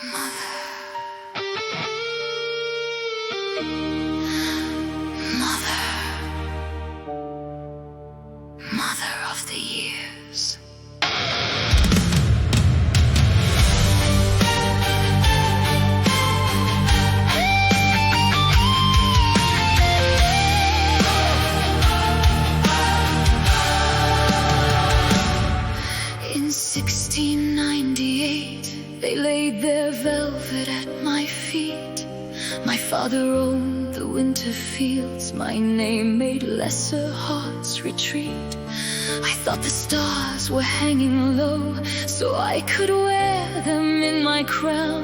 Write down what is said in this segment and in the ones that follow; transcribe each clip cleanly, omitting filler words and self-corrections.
Mother, mother, mother of the years. In 1698, they laid their velvet at my feet. My father owned the winter fields. My name made lesser hearts retreat. I thought the stars were hanging low, so I could wear them in my crown.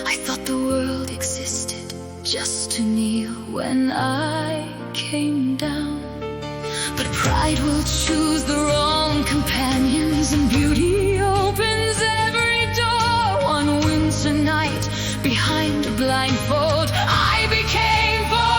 I thought the world existed just to kneel when I came down. But pride will choose the wrong companions, and beauty opens every door. One winter night, behind a blindfold, I became forevermore.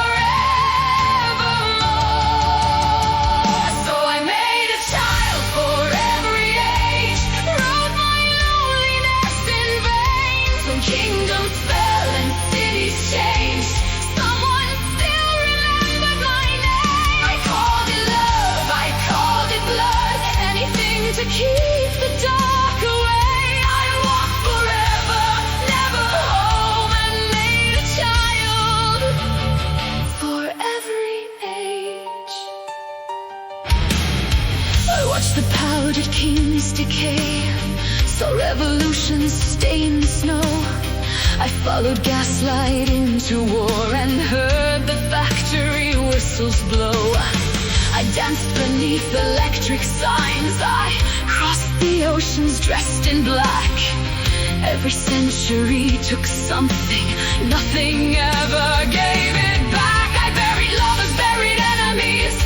So I made a child for every age, wrote my loneliness in vain. From kingdoms fell and cities changed, someone still remembered my name. I called it love, I called it blood, anything to keep the dark away. I walked forever, never home, and made a child for every age. I watched the powdered kings decay, saw revolutions stain the snow. I followed gaslight into war and heard the factory whistles blow. I danced beneath electric signs, I crossed the oceans dressed in black. Every century took something, nothing ever gave it back. I buried lovers, buried enemies,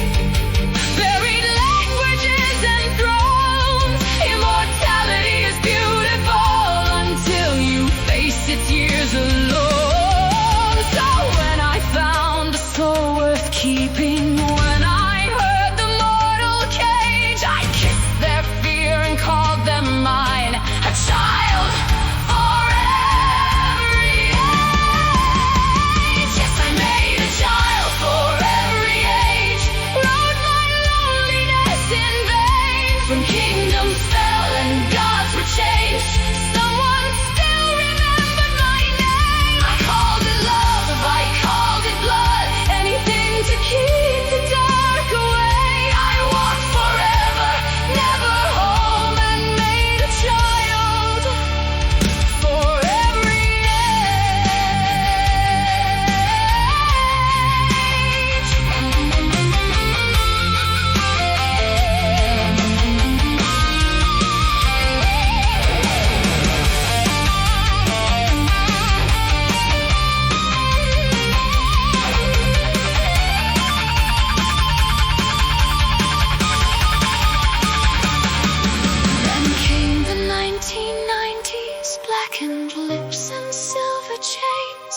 buried languages and thrones. Immortality is beautiful until you face its years alone. So when I found a soul worth keeping, when I heard the mortal cage, I kissed their fear and called them mine. A child for every age. Yes, I made a child for every age, wrote my loneliness in vain. From kingdoms fell and gods were changed, someone still remembered my name. I called it love, I called it blood, anything to keep the dark away. I walked forever, never home, and made a child for every Then came the 1990s, blackened lips and silver chains.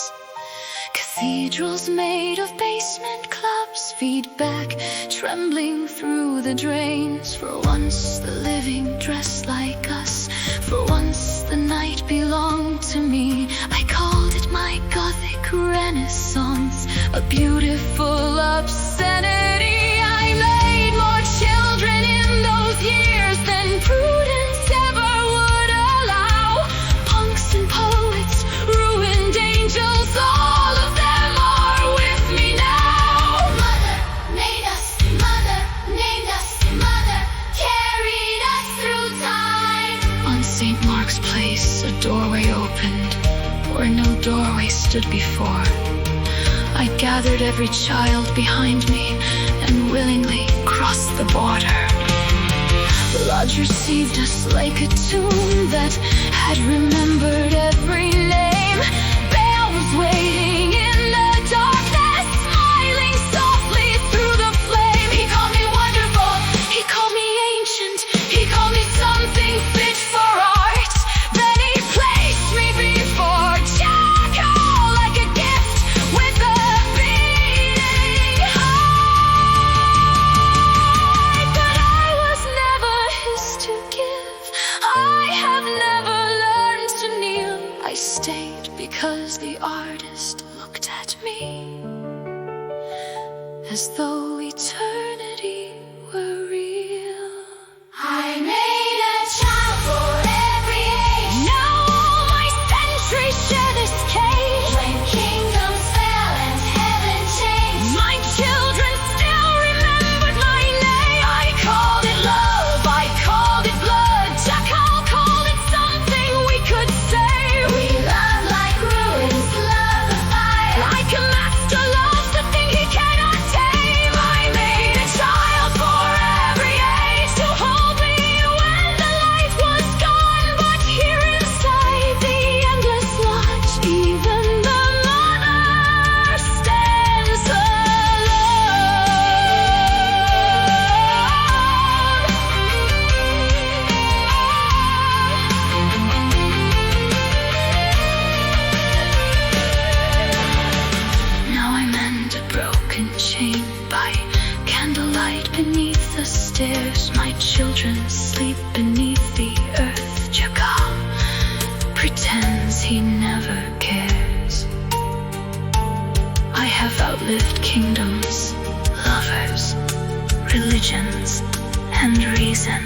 Cathedrals made of basement clubs, feedback trembling through the drains. For once the living dressed like us, for once the night belonged to me. I called it my gothic renaissance, a beautiful obscenity. I made more children in those years than prudence ever would allow. Punks and poets, ruined angels, all of them are with me now. Mother made us, mother named us, mother carried us through time. On St. Mark's Place, a doorway opened where no doorway stood before. I gathered every child behind me and willingly crossed the border. The lodge received us like a tomb that had remembered every name. Baal was waiting in the darkness, smiling softly through the flame. He called me wonderful, he called me ancient, he called me something fit for art. Then he placed me before Jakaal like a gift with a beating heart. But I was never his to give, I have never learned to kneel. I stayed because the artist looked at me as though eternity were real. I made a child for every age. Now my centuries share this cage. When kingdoms fell and heaven changed, my children still remembered my name. I called it love, I called it blood. Jakaal called it something we could say. We love like ruins, love the fire. Like a master loves the thing he cannot tame. I made a child for every age to hold me when the light was gone. But here inside the endless lodge, even the mother stands alone. Now I mend a broken chain by candlelight beneath the stairs. My children sleep beneath the earth. Jakaal pretends he never cares. I have outlived kingdoms, lovers, religions, and reason.